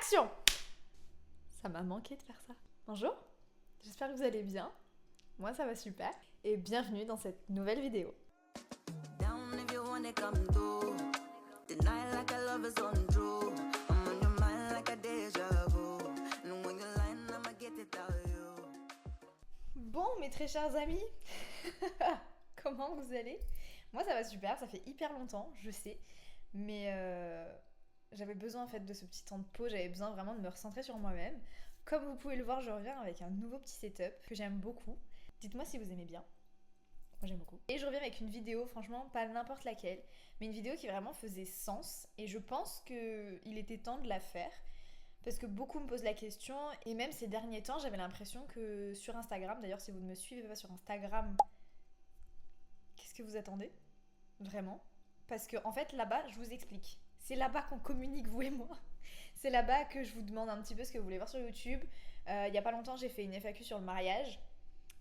Action! Ça m'a manqué de faire ça. Bonjour, j'espère que vous allez bien. Moi ça va super. Et bienvenue dans cette nouvelle vidéo. Bon mes très chers amis, comment vous allez? Moi ça va super, ça fait hyper longtemps, je sais. Mais j'avais besoin en fait de ce petit temps de pause, j'avais besoin vraiment de me recentrer sur moi-même. Comme vous pouvez le voir, je reviens avec un nouveau petit setup que j'aime beaucoup. Dites-moi si vous aimez bien. Moi j'aime beaucoup. Et je reviens avec une vidéo, franchement pas n'importe laquelle, mais une vidéo qui vraiment faisait sens. Et je pense qu'il était temps de la faire. Parce que beaucoup me posent la question, et même ces derniers temps, j'avais l'impression que sur Instagram, d'ailleurs si vous ne me suivez pas sur Instagram, qu'est-ce que vous attendez? Vraiment? Parce que en fait là-bas, je vous explique. C'est là-bas qu'on communique, vous et moi. C'est là-bas que je vous demande un petit peu ce que vous voulez voir sur YouTube. Il y a pas longtemps, j'ai fait une FAQ sur le mariage.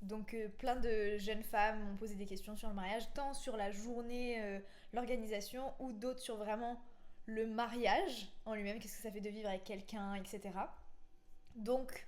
Donc plein de jeunes femmes m'ont posé des questions sur le mariage, tant sur la journée, l'organisation, ou d'autres sur vraiment le mariage en lui-même, qu'est-ce que ça fait de vivre avec quelqu'un, etc. Donc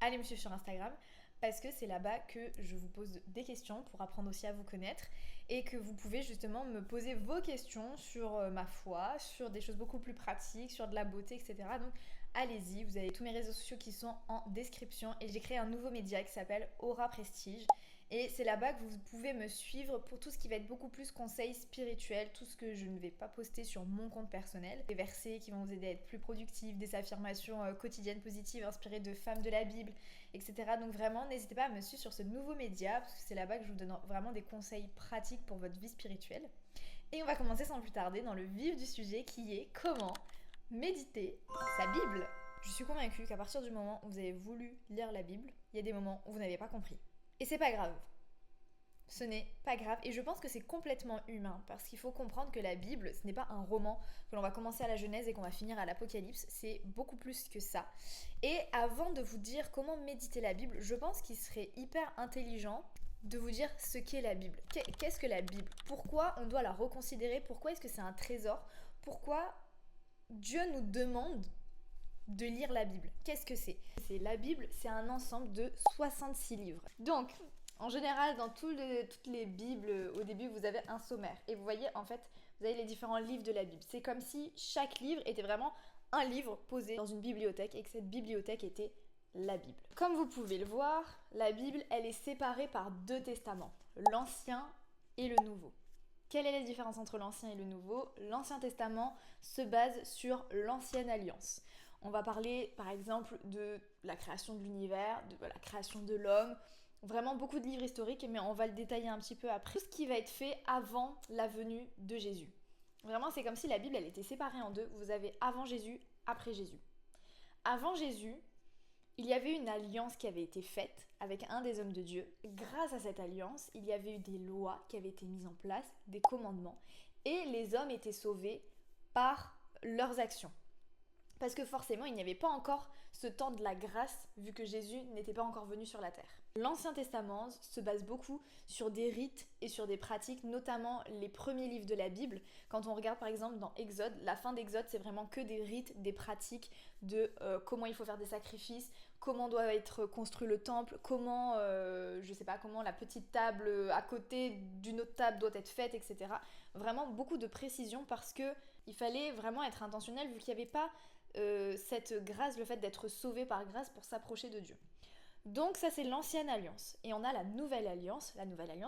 allez me suivre sur Instagram parce que c'est là-bas que je vous pose des questions pour apprendre aussi à vous connaître et que vous pouvez justement me poser vos questions sur ma foi, sur des choses beaucoup plus pratiques, sur de la beauté, etc. Donc allez-y, vous avez tous mes réseaux sociaux qui sont en description et j'ai créé un nouveau média qui s'appelle Aura Prestige. Et c'est là-bas que vous pouvez me suivre pour tout ce qui va être beaucoup plus conseils spirituels, tout ce que je ne vais pas poster sur mon compte personnel. Des versets qui vont vous aider à être plus productif, des affirmations quotidiennes positives inspirées de femmes de la Bible, etc. Donc vraiment, n'hésitez pas à me suivre sur ce nouveau média, parce que c'est là-bas que je vous donne vraiment des conseils pratiques pour votre vie spirituelle. Et on va commencer sans plus tarder dans le vif du sujet qui est comment méditer sa Bible. Je suis convaincue qu'à partir du moment où vous avez voulu lire la Bible, il y a des moments où vous n'avez pas compris. Et c'est pas grave. Ce n'est pas grave et je pense que c'est complètement humain parce qu'il faut comprendre que la Bible, ce n'est pas un roman que l'on va commencer à la Genèse et qu'on va finir à l'Apocalypse, c'est beaucoup plus que ça. Et avant de vous dire comment méditer la Bible, je pense qu'il serait hyper intelligent de vous dire ce qu'est la Bible. Qu'est-ce que la Bible? Pourquoi on doit la reconsidérer? Pourquoi est-ce que c'est un trésor? Pourquoi Dieu nous demande de lire la Bible? Qu'est-ce que c'est? La Bible, c'est un ensemble de 66 livres. Donc, en général, dans toutes les Bibles, au début, vous avez un sommaire. Et vous voyez, en fait, vous avez les différents livres de la Bible. C'est comme si chaque livre était vraiment un livre posé dans une bibliothèque et que cette bibliothèque était la Bible. Comme vous pouvez le voir, la Bible, elle est séparée par deux testaments, l'Ancien et le Nouveau. Quelle est la différence entre l'Ancien et le Nouveau? L'Ancien Testament se base sur l'Ancienne Alliance. On va parler par exemple de la création de l'univers, de la création de l'homme, vraiment beaucoup de livres historiques, mais on va le détailler un petit peu après. Tout ce qui va être fait avant la venue de Jésus. Vraiment, c'est comme si la Bible, elle était séparée en deux. Vous avez avant Jésus, après Jésus. Avant Jésus, il y avait une alliance qui avait été faite avec un des hommes de Dieu. Grâce à cette alliance, il y avait eu des lois qui avaient été mises en place, des commandements, et les hommes étaient sauvés par leurs actions. Parce que forcément, il n'y avait pas encore ce temps de la grâce, vu que Jésus n'était pas encore venu sur la terre. L'Ancien Testament se base beaucoup sur des rites et sur des pratiques, notamment les premiers livres de la Bible. Quand on regarde par exemple dans Exode, la fin d'Exode, c'est vraiment que des rites, des pratiques de comment il faut faire des sacrifices, comment doit être construit le temple, comment, comment la petite table à côté d'une autre table doit être faite, etc. Vraiment beaucoup de précision parce que il fallait vraiment être intentionnel vu qu'il n'y avait pas cette grâce, le fait d'être sauvé par grâce pour s'approcher de Dieu. Donc ça c'est l'ancienne alliance. Et on a la nouvelle alliance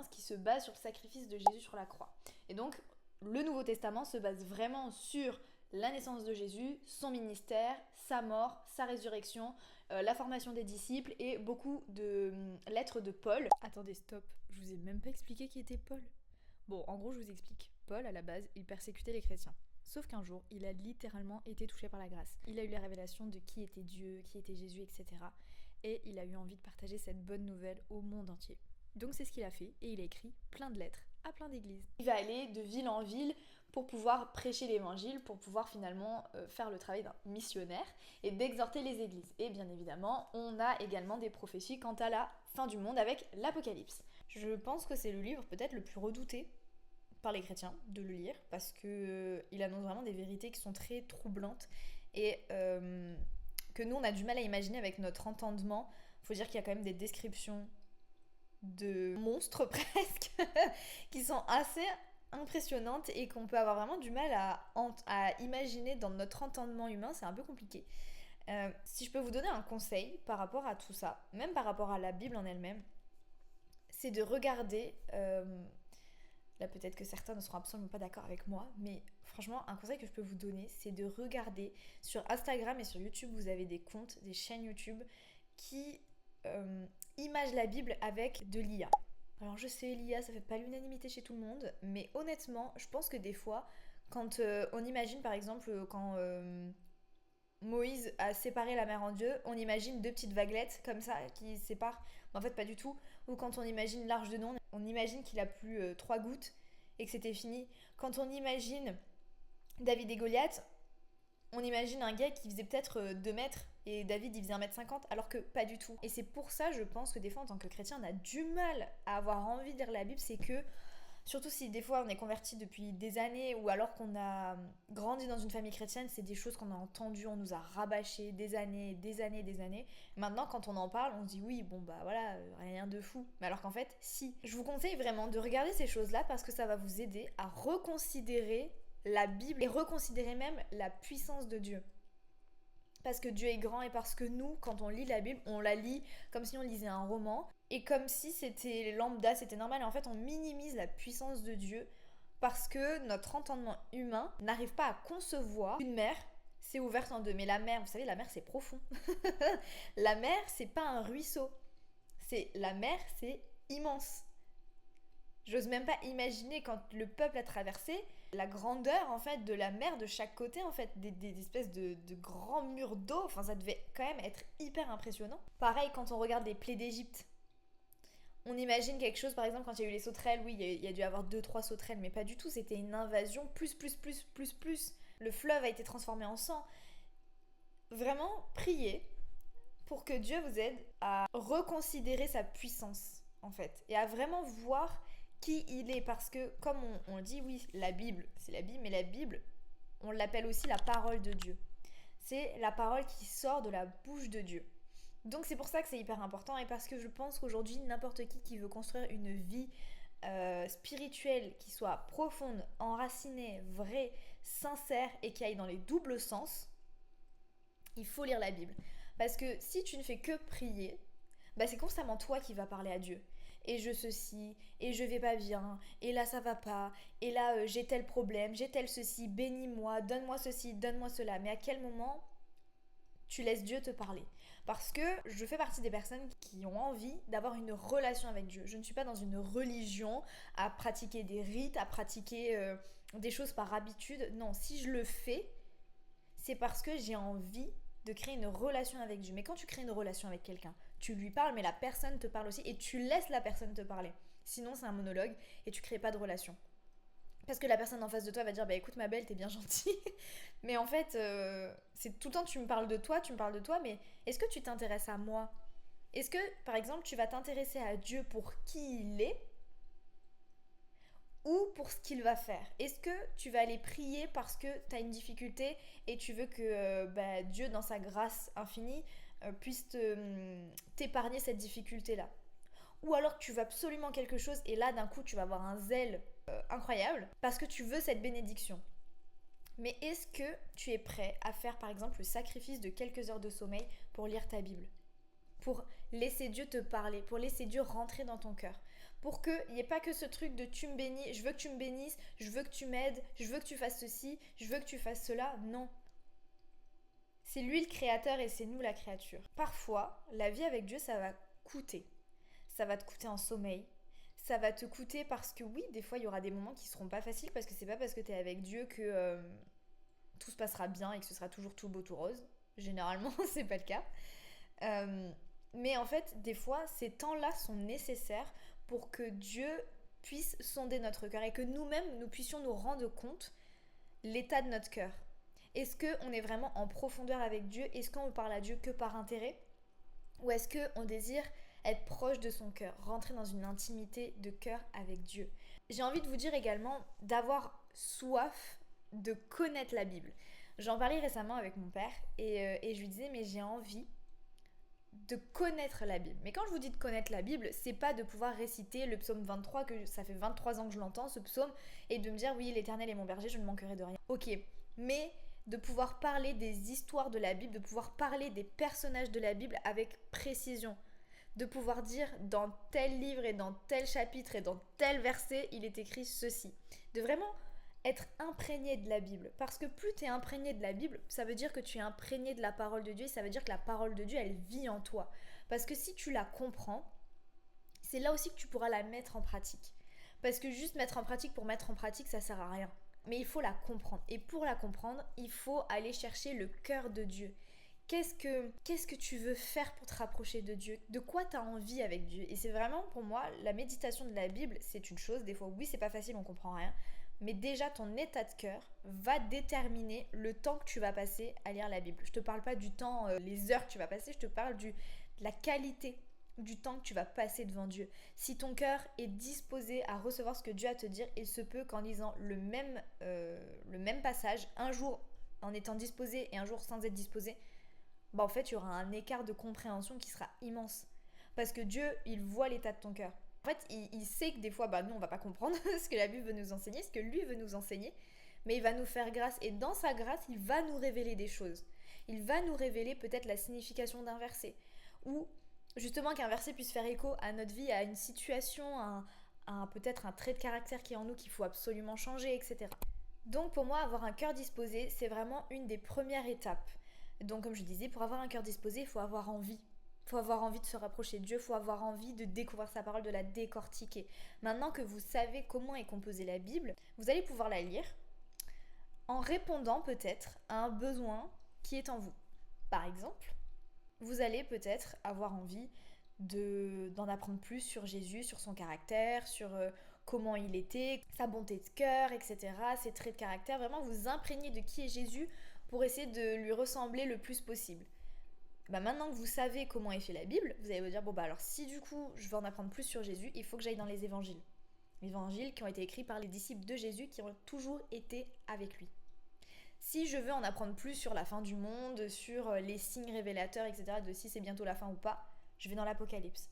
qui se base sur le sacrifice de Jésus sur la croix. Et donc le Nouveau Testament se base vraiment sur la naissance de Jésus, son ministère, sa mort, sa résurrection, la formation des disciples et beaucoup de lettres de Paul. Attendez, stop, je vous ai même pas expliqué qui était Paul. Bon, en gros je vous explique. Paul à la base, il persécutait les chrétiens. Sauf qu'un jour, il a littéralement été touché par la grâce. Il a eu la révélation de qui était Dieu, qui était Jésus, etc. Et il a eu envie de partager cette bonne nouvelle au monde entier. Donc c'est ce qu'il a fait et il a écrit plein de lettres à plein d'églises. Il va aller de ville en ville pour pouvoir prêcher l'évangile, pour pouvoir finalement faire le travail d'un missionnaire et d'exhorter les églises. Et bien évidemment, on a également des prophéties quant à la fin du monde avec l'Apocalypse. Je pense que c'est le livre peut-être le plus redouté par les chrétiens de le lire parce que il annonce vraiment des vérités qui sont très troublantes et que nous on a du mal à imaginer avec notre entendement. Faut dire qu'il y a quand même des descriptions de monstres presque qui sont assez impressionnantes et qu'on peut avoir vraiment du mal à imaginer dans notre entendement humain, c'est un peu compliqué. Si je peux vous donner un conseil par rapport à tout ça, même par rapport à la Bible en elle-même, c'est de regarder, là peut-être que certains ne seront absolument pas d'accord avec moi, mais franchement un conseil que je peux vous donner, c'est de regarder sur Instagram et sur YouTube, vous avez des comptes, des chaînes YouTube qui imagent la Bible avec de l'IA. Alors je sais, l'IA ça fait pas l'unanimité chez tout le monde, mais honnêtement je pense que des fois, quand on imagine par exemple quand Moïse a séparé la mer en deux, on imagine deux petites vaguelettes comme ça qui séparent, mais en fait pas du tout. Ou quand on imagine l'arche de Noé, on imagine qu'il a plu trois gouttes et que c'était fini. Quand on imagine David et Goliath, on imagine un gars qui faisait peut-être 2 mètres et David il faisait 1,50 m alors que pas du tout. Et c'est pour ça je pense que des fois en tant que chrétien on a du mal à avoir envie de lire la Bible, c'est que surtout si des fois on est converti depuis des années ou alors qu'on a grandi dans une famille chrétienne, c'est des choses qu'on a entendues, on nous a rabâché des années, des années, des années. Maintenant quand on en parle, on se dit oui, bon bah voilà, rien de fou. Mais alors qu'en fait, si. Je vous conseille vraiment de regarder ces choses-là parce que ça va vous aider à reconsidérer la Bible et reconsidérer même la puissance de Dieu. Parce que Dieu est grand et parce que nous, quand on lit la Bible, on la lit comme si on lisait un roman et comme si c'était lambda, c'était normal. Et en fait, on minimise la puissance de Dieu parce que notre entendement humain n'arrive pas à concevoir une mer. C'est ouverte en deux, mais la mer, vous savez, la mer c'est profond. La mer, c'est pas un ruisseau. La mer, c'est immense. J'ose même pas imaginer quand le peuple a traversé la grandeur en fait de la mer de chaque côté en fait, des espèces de grands murs d'eau, enfin ça devait quand même être hyper impressionnant. Pareil quand on regarde les plaies d'Égypte, on imagine quelque chose par exemple quand il y a eu les sauterelles, oui il y a dû avoir 2-3 sauterelles mais pas du tout, c'était une invasion plus. Le fleuve a été transformé en sang. Vraiment priez pour que Dieu vous aide à reconsidérer sa puissance en fait et à vraiment voir qui il est parce que comme on dit oui la Bible c'est la Bible mais la Bible on l'appelle aussi la parole de Dieu, c'est la parole qui sort de la bouche de Dieu. Donc c'est pour ça que c'est hyper important et parce que je pense qu'aujourd'hui n'importe qui veut construire une vie spirituelle qui soit profonde, enracinée, vraie, sincère et qui aille dans les doubles sens, il faut lire la Bible. Parce que si tu ne fais que prier, bah c'est constamment toi qui vas parler à Dieu. Et je ceci, et je vais pas bien, et là ça va pas, et là j'ai tel problème, j'ai tel ceci, bénis-moi, donne-moi ceci, donne-moi cela. Mais à quel moment tu laisses Dieu te parler? Parce que je fais partie des personnes qui ont envie d'avoir une relation avec Dieu. Je ne suis pas dans une religion à pratiquer des rites, à pratiquer des choses par habitude. Non, si je le fais, c'est parce que j'ai envie de créer une relation avec Dieu. Mais quand tu crées une relation avec quelqu'un, tu lui parles, mais la personne te parle aussi et tu laisses la personne te parler. Sinon, c'est un monologue et tu crées pas de relation. Parce que la personne en face de toi va dire bah écoute ma belle, t'es bien gentille. Mais en fait, c'est tout le temps tu me parles de toi, mais est-ce que tu t'intéresses à moi? Est-ce que, par exemple, tu vas t'intéresser à Dieu pour qui il est ou pour ce qu'il va faire? Est-ce que tu vas aller prier parce que tu as une difficulté et tu veux que Dieu, dans sa grâce infinie, puisse t'épargner cette difficulté-là? Ou alors que tu veux absolument quelque chose et là, d'un coup, tu vas avoir un zèle incroyable parce que tu veux cette bénédiction. Mais est-ce que tu es prêt à faire, par exemple, le sacrifice de quelques heures de sommeil pour lire ta Bible? Pour laisser Dieu te parler, pour laisser Dieu rentrer dans ton cœur. Pour qu'il n'y ait pas que ce truc de tu me bénis, je veux que tu me bénisses, je veux que tu m'aides, je veux que tu fasses ceci, je veux que tu fasses cela. Non. C'est lui le créateur et c'est nous la créature. Parfois, la vie avec Dieu, ça va coûter. Ça va te coûter en sommeil. Ça va te coûter parce que oui, des fois, il y aura des moments qui seront pas faciles parce que c'est pas parce que tu es avec Dieu que tout se passera bien et que ce sera toujours tout beau, tout rose. Généralement, c'est pas le cas. Mais en fait, des fois, ces temps-là sont nécessaires pour que Dieu puisse sonder notre cœur et que nous-mêmes, nous puissions nous rendre compte l'état de notre cœur. Est-ce qu'on est vraiment en profondeur avec Dieu? Est-ce qu'on parle à Dieu que par intérêt? Ou est-ce qu'on désire être proche de son cœur, rentrer dans une intimité de cœur avec Dieu? J'ai envie de vous dire également d'avoir soif de connaître la Bible. J'en parlais récemment avec mon père et je lui disais mais j'ai envie de connaître la Bible. Mais quand je vous dis de connaître la Bible, c'est pas de pouvoir réciter le psaume 23, que ça fait 23 ans que je l'entends, ce psaume, et de me dire oui, l'Éternel est mon berger, je ne manquerai de rien. Ok, mais de pouvoir parler des histoires de la Bible, de pouvoir parler des personnages de la Bible avec précision. De pouvoir dire dans tel livre et dans tel chapitre et dans tel verset, il est écrit ceci. De vraiment être imprégné de la Bible. Parce que plus tu es imprégné de la Bible, ça veut dire que tu es imprégné de la parole de Dieu et ça veut dire que la parole de Dieu, elle vit en toi. Parce que si tu la comprends, c'est là aussi que tu pourras la mettre en pratique. Parce que juste mettre en pratique pour mettre en pratique, ça sert à rien. Mais il faut la comprendre. Et pour la comprendre, il faut aller chercher le cœur de Dieu. Qu'est-ce que tu veux faire pour te rapprocher de Dieu? De quoi tu as envie avec Dieu? Et c'est vraiment pour moi, la méditation de la Bible, c'est une chose. Des fois, oui, c'est pas facile, on comprend rien. Mais déjà, ton état de cœur va déterminer le temps que tu vas passer à lire la Bible. Je te parle pas du temps, les heures que tu vas passer, je te parle de la qualité du temps que tu vas passer devant Dieu. Si ton cœur est disposé à recevoir ce que Dieu a à te dire, il se peut qu'en lisant le même passage, un jour en étant disposé et un jour sans être disposé, en fait, il y aura un écart de compréhension qui sera immense. Parce que Dieu, il voit l'état de ton cœur. En fait, il sait que des fois, nous, on va pas comprendre ce que la Bible veut nous enseigner, ce que lui veut nous enseigner, mais il va nous faire grâce. Et dans sa grâce, il va nous révéler des choses. Il va nous révéler peut-être la signification d'un verset. Ou justement qu'un verset puisse faire écho à notre vie, à une situation, peut-être un trait de caractère qui est en nous qu'il faut absolument changer, etc. Donc pour moi, avoir un cœur disposé, c'est vraiment une des premières étapes. Donc comme je disais, pour avoir un cœur disposé, il faut avoir envie. Il faut avoir envie de se rapprocher de Dieu, il faut avoir envie de découvrir sa parole, de la décortiquer. Maintenant que vous savez comment est composée la Bible, vous allez pouvoir la lire en répondant peut-être à un besoin qui est en vous. Par exemple, vous allez peut-être avoir envie d'en apprendre plus sur Jésus, sur son caractère, sur comment il était, sa bonté de cœur, etc., ses traits de caractère, vraiment vous imprégner de qui est Jésus pour essayer de lui ressembler le plus possible. Maintenant que vous savez comment est fait la Bible, vous allez vous dire, alors si du coup je veux en apprendre plus sur Jésus, il faut que j'aille dans les évangiles. Les évangiles qui ont été écrits par les disciples de Jésus qui ont toujours été avec lui. Si je veux en apprendre plus sur la fin du monde, sur les signes révélateurs, etc., de si c'est bientôt la fin ou pas, je vais dans l'Apocalypse.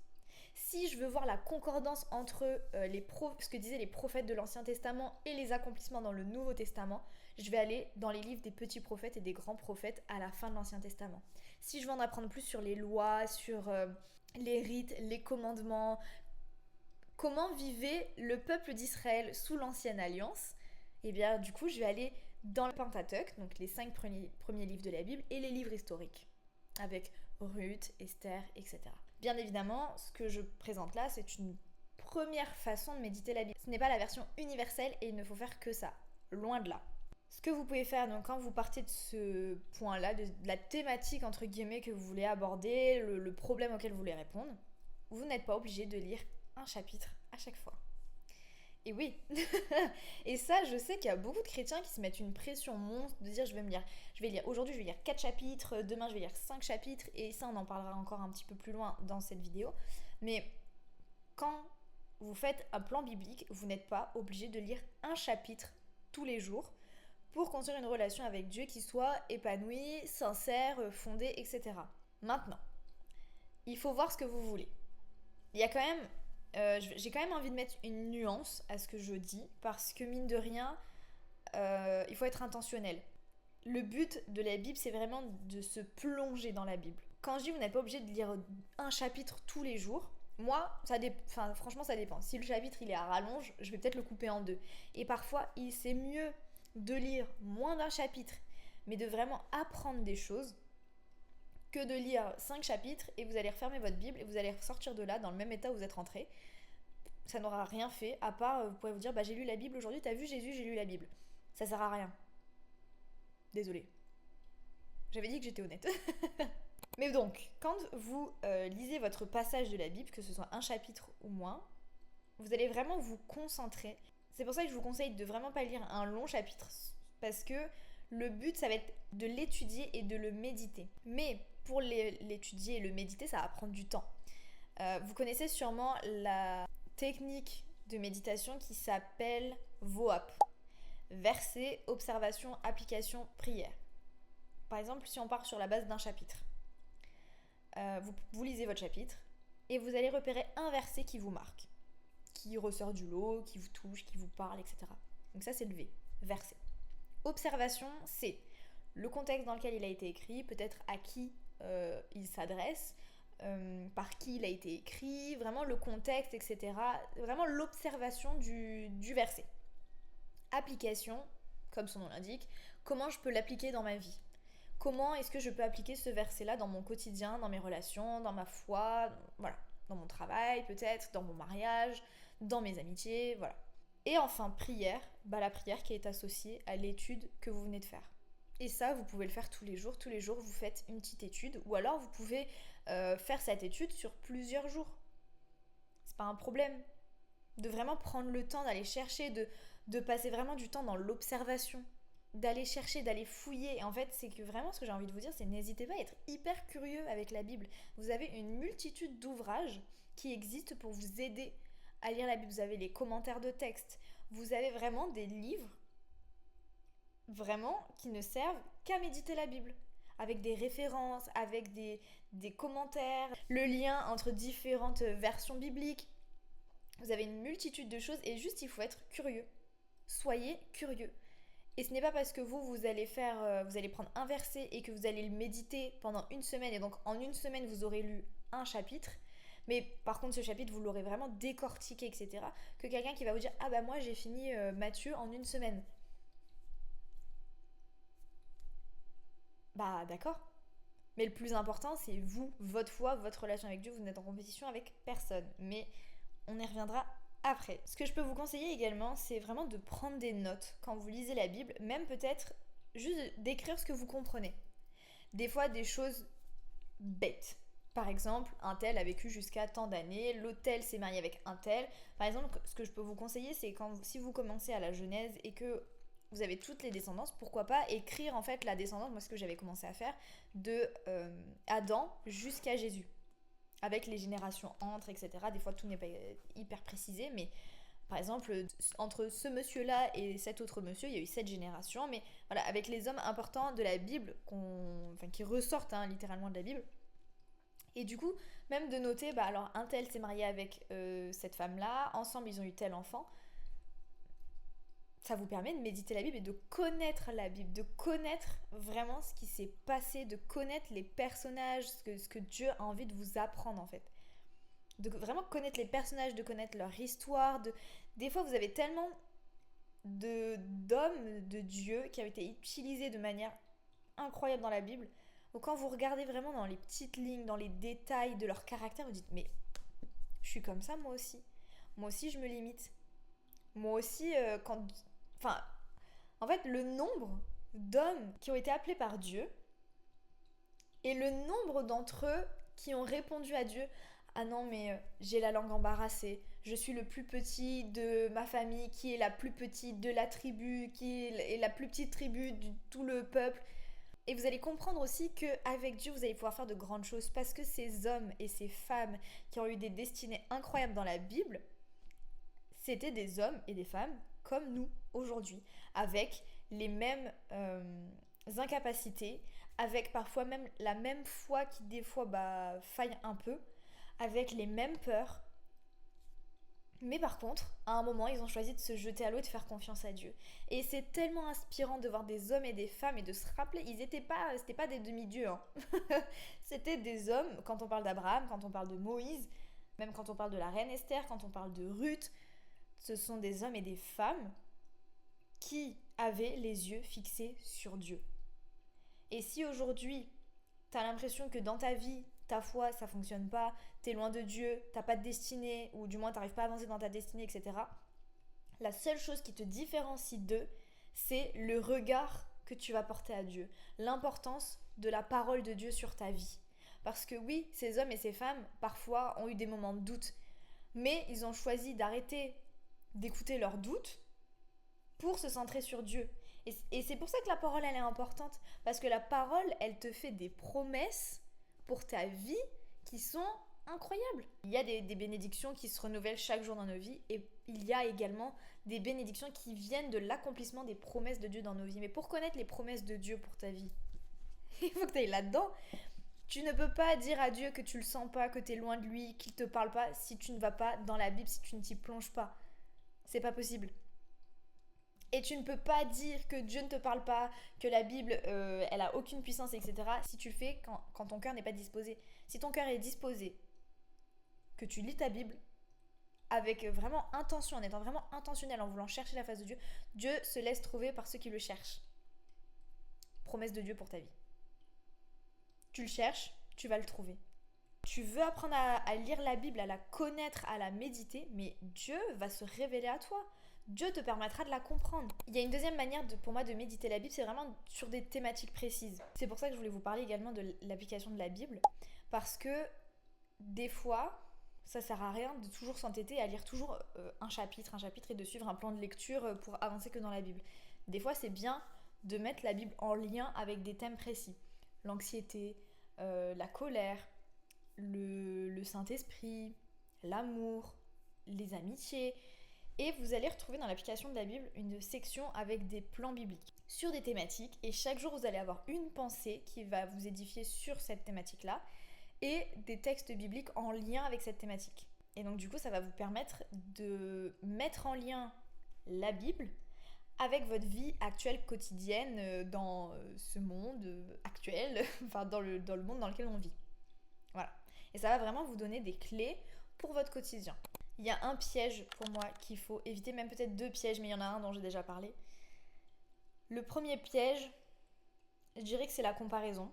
Si je veux voir la concordance entre ce que disaient les prophètes de l'Ancien Testament et les accomplissements dans le Nouveau Testament, je vais aller dans les livres des petits prophètes et des grands prophètes à la fin de l'Ancien Testament. Si je veux en apprendre plus sur les lois, sur les rites, les commandements, comment vivait le peuple d'Israël sous l'Ancienne Alliance, et bien du coup je vais aller dans le Pentateuque, donc les 5 premiers livres de la Bible, et les livres historiques, avec Ruth, Esther, etc. Bien évidemment, ce que je présente là, c'est une première façon de méditer la Bible. Ce n'est pas la version universelle et il ne faut faire que ça, loin de là. Ce que vous pouvez faire donc, quand vous partez de ce point-là, de la thématique entre guillemets que vous voulez aborder, le problème auquel vous voulez répondre, vous n'êtes pas obligé de lire un chapitre à chaque fois. Et oui, et ça, je sais qu'il y a beaucoup de chrétiens qui se mettent une pression monstre de dire aujourd'hui je vais lire 4 chapitres, demain je vais lire 5 chapitres, et ça on en parlera encore un petit peu plus loin dans cette vidéo. Mais quand vous faites un plan biblique, vous n'êtes pas obligé de lire un chapitre tous les jours pour construire une relation avec Dieu qui soit épanouie, sincère, fondée, etc. Maintenant, il faut voir ce que vous voulez. Il y a quand même j'ai quand même envie de mettre une nuance à ce que je dis, parce que mine de rien, il faut être intentionnel. Le but de la Bible, c'est vraiment de se plonger dans la Bible. Quand je dis vous n'êtes pas obligé de lire un chapitre tous les jours, moi, franchement, ça dépend. Si le chapitre il est à rallonge, je vais peut-être le couper en 2. Et parfois, c'est mieux de lire moins d'un chapitre, mais de vraiment apprendre des choses, que de lire 5 chapitres et vous allez refermer votre Bible et vous allez sortir de là dans le même état où vous êtes rentré. Ça n'aura rien fait, à part, vous pourrez vous dire, j'ai lu la Bible aujourd'hui, t'as vu Jésus, j'ai lu la Bible. Ça sert à rien. Désolée. J'avais dit que j'étais honnête. Mais donc, quand vous lisez votre passage de la Bible, que ce soit un chapitre ou moins, vous allez vraiment vous concentrer. C'est pour ça que je vous conseille de vraiment pas lire un long chapitre, parce que le but, ça va être de l'étudier et de le méditer. Mais pour l'étudier et le méditer, ça va prendre du temps. Vous connaissez sûrement la technique de méditation qui s'appelle VOAP. Verset, observation, application, prière. Par exemple, si on part sur la base d'un chapitre, vous lisez votre chapitre et vous allez repérer un verset qui vous marque, qui ressort du lot, qui vous touche, qui vous parle, etc. Donc ça, c'est le V, verset. Observation, c'est le contexte dans lequel il a été écrit, peut-être à qui il s'adresse, par qui il a été écrit, vraiment le contexte, etc. Vraiment l'observation du verset. Application, comme son nom l'indique, comment je peux l'appliquer dans ma vie. Comment est-ce que je peux appliquer ce verset-là dans mon quotidien, dans mes relations, dans ma foi, voilà, dans mon travail peut-être, dans mon mariage, dans mes amitiés, voilà. Et enfin, prière, la prière qui est associée à l'étude que vous venez de faire. Et ça, vous pouvez le faire tous les jours. Tous les jours, vous faites une petite étude. Ou alors, vous pouvez faire cette étude sur plusieurs jours. C'est pas un problème. De vraiment prendre le temps d'aller chercher, de passer vraiment du temps dans l'observation. D'aller chercher, d'aller fouiller. Et en fait, c'est que vraiment, ce que j'ai envie de vous dire, c'est n'hésitez pas à être hyper curieux avec la Bible. Vous avez une multitude d'ouvrages qui existent pour vous aider à lire la Bible. Vous avez les commentaires de texte. Vous avez vraiment des livres vraiment qui ne servent qu'à méditer la Bible, avec des références, avec des commentaires, le lien entre différentes versions bibliques. Vous avez une multitude de choses et juste il faut être curieux. Soyez curieux. Et ce n'est pas parce que vous allez prendre un verset et que vous allez le méditer pendant une semaine et donc en une semaine vous aurez lu un chapitre, mais par contre ce chapitre vous l'aurez vraiment décortiqué, etc., que quelqu'un qui va vous dire ah bah moi j'ai fini Matthieu en une semaine. Bah d'accord. Mais le plus important, c'est vous, votre foi, votre relation avec Dieu. Vous n'êtes en compétition avec personne. Mais on y reviendra après. Ce que je peux vous conseiller également, c'est vraiment de prendre des notes quand vous lisez la Bible. Même peut-être juste d'écrire ce que vous comprenez. Des fois, des choses bêtes. Par exemple, un tel a vécu jusqu'à tant d'années, l'autre tel s'est marié avec un tel. Par exemple, ce que je peux vous conseiller, c'est si vous commencez à la Genèse et que vous avez toutes les descendances, pourquoi pas écrire en fait la descendance, moi ce que j'avais commencé à faire, de Adam jusqu'à Jésus, avec les générations entre, etc. Des fois tout n'est pas hyper précisé, mais par exemple, entre ce monsieur-là et cet autre monsieur, il y a eu 7 générations, mais voilà, avec les hommes importants de la Bible, qui ressortent littéralement de la Bible. Et du coup, même de noter, alors un tel s'est marié avec cette femme-là, ensemble ils ont eu tel enfant. Ça vous permet de méditer la Bible et de connaître la Bible, de connaître vraiment ce qui s'est passé, de connaître les personnages, ce que Dieu a envie de vous apprendre en fait. De vraiment connaître les personnages, de connaître leur histoire. Des fois, vous avez tellement d'hommes de Dieu qui ont été utilisés de manière incroyable dans la Bible. Donc quand vous regardez vraiment dans les petites lignes, dans les détails de leur caractère, vous dites mais je suis comme ça moi aussi. Moi aussi je me limite. Moi aussi en fait, le nombre d'hommes qui ont été appelés par Dieu et le nombre d'entre eux qui ont répondu à Dieu ah non mais j'ai la langue embarrassée, je suis le plus petit de ma famille, qui est la plus petite de la tribu, qui est la plus petite tribu de tout le peuple. Et vous allez comprendre aussi qu'avec Dieu, vous allez pouvoir faire de grandes choses parce que ces hommes et ces femmes qui ont eu des destinées incroyables dans la Bible, c'était des hommes et des femmes comme nous aujourd'hui, avec les mêmes incapacités, avec parfois même la même foi qui des fois faille un peu, avec les mêmes peurs. Mais par contre, à un moment, ils ont choisi de se jeter à l'eau et de faire confiance à Dieu. Et c'est tellement inspirant de voir des hommes et des femmes et de se rappeler, c'était pas des demi-dieux, hein. C'était des hommes, quand on parle d'Abraham, quand on parle de Moïse, même quand on parle de la reine Esther, quand on parle de Ruth, ce sont des hommes et des femmes qui avaient les yeux fixés sur Dieu. Et si aujourd'hui, t'as l'impression que dans ta vie, ta foi, ça fonctionne pas, t'es loin de Dieu, t'as pas de destinée, ou du moins t'arrives pas à avancer dans ta destinée, etc., la seule chose qui te différencie d'eux, c'est le regard que tu vas porter à Dieu, l'importance de la parole de Dieu sur ta vie. Parce que oui, ces hommes et ces femmes, parfois, ont eu des moments de doute, mais ils ont choisi d'arrêter d'écouter leurs doutes pour se centrer sur Dieu. Et c'est pour ça que la parole, elle est importante. Parce que la parole, elle te fait des promesses pour ta vie qui sont incroyables. Il y a des bénédictions qui se renouvellent chaque jour dans nos vies. Et il y a également des bénédictions qui viennent de l'accomplissement des promesses de Dieu dans nos vies. Mais pour connaître les promesses de Dieu pour ta vie, Il faut que tu ailles là-dedans. Tu ne peux pas dire à Dieu que tu le sens pas, que tu es loin de lui, qu'il te parle pas si tu ne vas pas dans la Bible, si tu ne t'y plonges pas. C'est pas possible. Et tu ne peux pas dire que Dieu ne te parle pas, que la Bible, elle a aucune puissance, etc. si tu le fais quand ton cœur n'est pas disposé. Si ton cœur est disposé, que tu lis ta Bible avec vraiment intention, en étant vraiment intentionnel, en voulant chercher la face de Dieu, Dieu se laisse trouver par ceux qui le cherchent. Promesse de Dieu pour ta vie. Tu le cherches, tu vas le trouver. Tu veux apprendre à lire la Bible, à la connaître, à la méditer, mais Dieu va se révéler à toi. Dieu te permettra de la comprendre. Il y a une deuxième manière pour moi de méditer la Bible, c'est vraiment sur des thématiques précises. C'est pour ça que je voulais vous parler également de l'application de la Bible, parce que des fois, ça sert à rien de toujours s'entêter à lire toujours un chapitre et de suivre un plan de lecture pour avancer que dans la Bible. Des fois, c'est bien de mettre la Bible en lien avec des thèmes précis. L'anxiété, la colère, le Saint-Esprit, l'amour, les amitiés. Et vous allez retrouver dans l'application de la Bible une section avec des plans bibliques sur des thématiques. Et chaque jour, vous allez avoir une pensée qui va vous édifier sur cette thématique-là et des textes bibliques en lien avec cette thématique. Et donc du coup, ça va vous permettre de mettre en lien la Bible avec votre vie actuelle, quotidienne, dans ce monde actuel, enfin dans le monde dans lequel on vit. Voilà. Et ça va vraiment vous donner des clés pour votre quotidien. Il y a un piège pour moi qu'il faut éviter, même peut-être deux pièges, mais il y en a un dont j'ai déjà parlé. Le premier piège, je dirais que c'est la comparaison.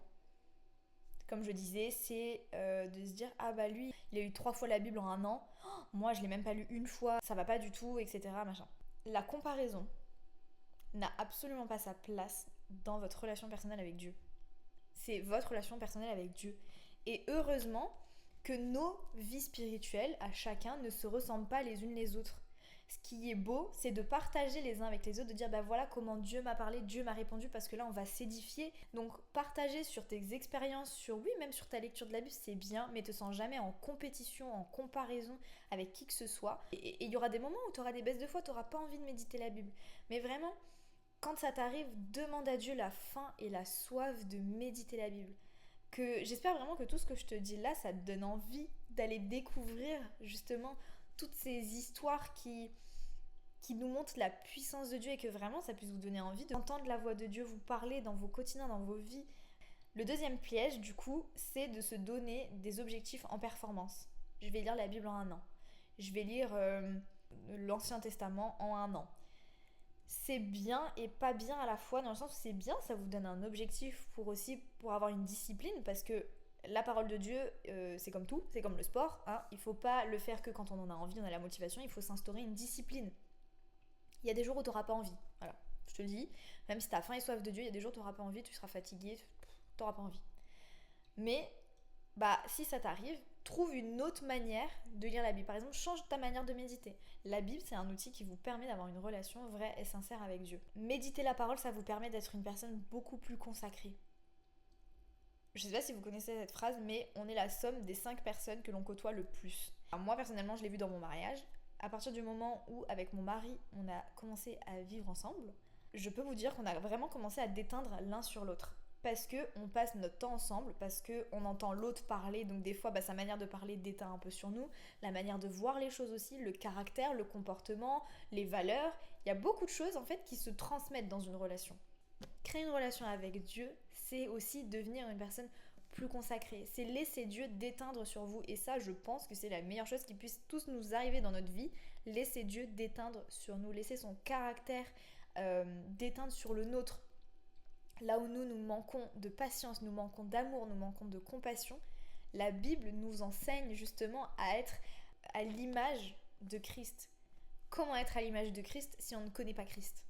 Comme je disais, c'est de se dire « Ah bah lui, il a eu 3 fois la Bible en un an, oh, moi je l'ai même pas lu une fois, ça va pas du tout, etc. » machin. La comparaison n'a absolument pas sa place dans votre relation personnelle avec Dieu. C'est votre relation personnelle avec Dieu. Et heureusement que nos vies spirituelles, à chacun, ne se ressemblent pas les unes les autres. Ce qui est beau, c'est de partager les uns avec les autres, de dire bah voilà comment Dieu m'a parlé, Dieu m'a répondu, parce que là on va s'édifier. Donc partager sur tes expériences, même sur ta lecture de la Bible, c'est bien, mais te sens jamais en compétition, en comparaison avec qui que ce soit. Et il y aura des moments où tu auras des baisses de foi, tu n'auras pas envie de méditer la Bible. Mais vraiment, quand ça t'arrive, demande à Dieu la faim et la soif de méditer la Bible. J'espère vraiment que tout ce que je te dis là, ça te donne envie d'aller découvrir justement toutes ces histoires qui nous montrent la puissance de Dieu et que vraiment ça puisse vous donner envie d'entendre la voix de Dieu vous parler dans vos quotidiens, dans vos vies. Le deuxième piège, du coup, c'est de se donner des objectifs en performance. Je vais lire la Bible en un an. Je vais lire l'Ancien Testament en un an. C'est bien et pas bien à la fois, dans le sens où c'est bien, ça vous donne un objectif pour avoir une discipline, parce que la parole de Dieu, c'est comme tout, c'est comme le sport, hein. Il faut pas le faire que quand on en a envie, on a la motivation, il faut s'instaurer une discipline. Il y a des jours où tu n'auras pas envie, voilà, je te le dis, même si tu as faim et soif de Dieu, il y a des jours où tu n'auras pas envie, tu seras fatigué, tu n'auras pas envie. Mais si ça t'arrive, trouve une autre manière de lire la Bible. Par exemple, change ta manière de méditer. La Bible, c'est un outil qui vous permet d'avoir une relation vraie et sincère avec Dieu. Méditer la parole, ça vous permet d'être une personne beaucoup plus consacrée. Je sais pas si vous connaissez cette phrase, mais on est la somme des 5 personnes que l'on côtoie le plus. Alors moi, personnellement, je l'ai vu dans mon mariage. À partir du moment où, avec mon mari, on a commencé à vivre ensemble, je peux vous dire qu'on a vraiment commencé à déteindre l'un sur l'autre. Parce qu'on passe notre temps ensemble, parce qu'on entend l'autre parler, donc des fois sa manière de parler déteint un peu sur nous, la manière de voir les choses aussi, le caractère, le comportement, les valeurs. Il y a beaucoup de choses en fait qui se transmettent dans une relation. Créer une relation avec Dieu, c'est aussi devenir une personne plus consacrée. C'est laisser Dieu déteindre sur vous. Et ça, je pense que c'est la meilleure chose qui puisse tous nous arriver dans notre vie. Laisser Dieu déteindre sur nous, laisser son caractère déteindre sur le nôtre. Là où nous manquons de patience, nous manquons d'amour, nous manquons de compassion, la Bible nous enseigne justement à être à l'image de Christ. Comment être à l'image de Christ si on ne connaît pas Christ ?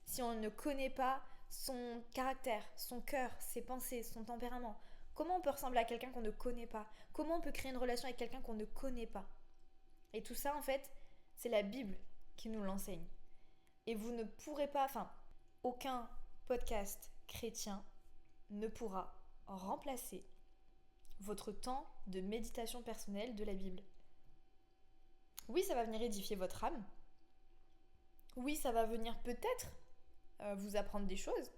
Si on ne connaît pas son caractère, son cœur, ses pensées, son tempérament ? Comment on peut ressembler à quelqu'un qu'on ne connaît pas ? Comment on peut créer une relation avec quelqu'un qu'on ne connaît pas ? Et tout ça, en fait, c'est la Bible qui nous l'enseigne. Et vous ne pourrez pas, aucun podcast chrétien ne pourra remplacer votre temps de méditation personnelle de la Bible. Oui, ça va venir édifier votre âme. Oui, ça va venir peut-être vous apprendre des choses.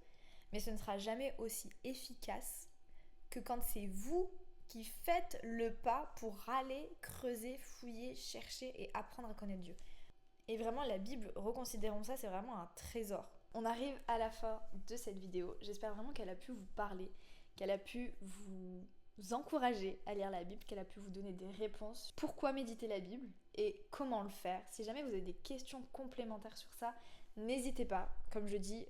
Mais ce ne sera jamais aussi efficace que quand c'est vous qui faites le pas pour aller creuser, fouiller, chercher et apprendre à connaître Dieu. Et vraiment, la Bible, reconsidérons ça, c'est vraiment un trésor. On arrive à la fin de cette vidéo. J'espère vraiment qu'elle a pu vous parler, qu'elle a pu vous encourager à lire la Bible, qu'elle a pu vous donner des réponses. Pourquoi méditer la Bible et comment le faire. Si jamais vous avez des questions complémentaires sur ça, n'hésitez pas. Comme je dis,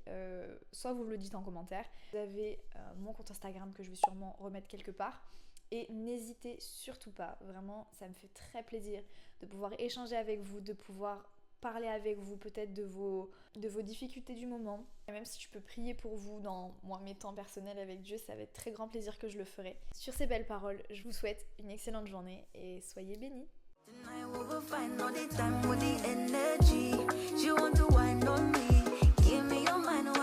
soit vous me le dites en commentaire. Vous avez mon compte Instagram que je vais sûrement remettre quelque part. Et n'hésitez surtout pas. Vraiment, ça me fait très plaisir de pouvoir échanger avec vous, de pouvoir parler avec vous peut-être de vos difficultés du moment. Et même si je peux prier pour vous dans mes temps personnels avec Dieu, ça va être très grand plaisir que je le ferai. Sur ces belles paroles, je vous souhaite une excellente journée et soyez bénis. Tonight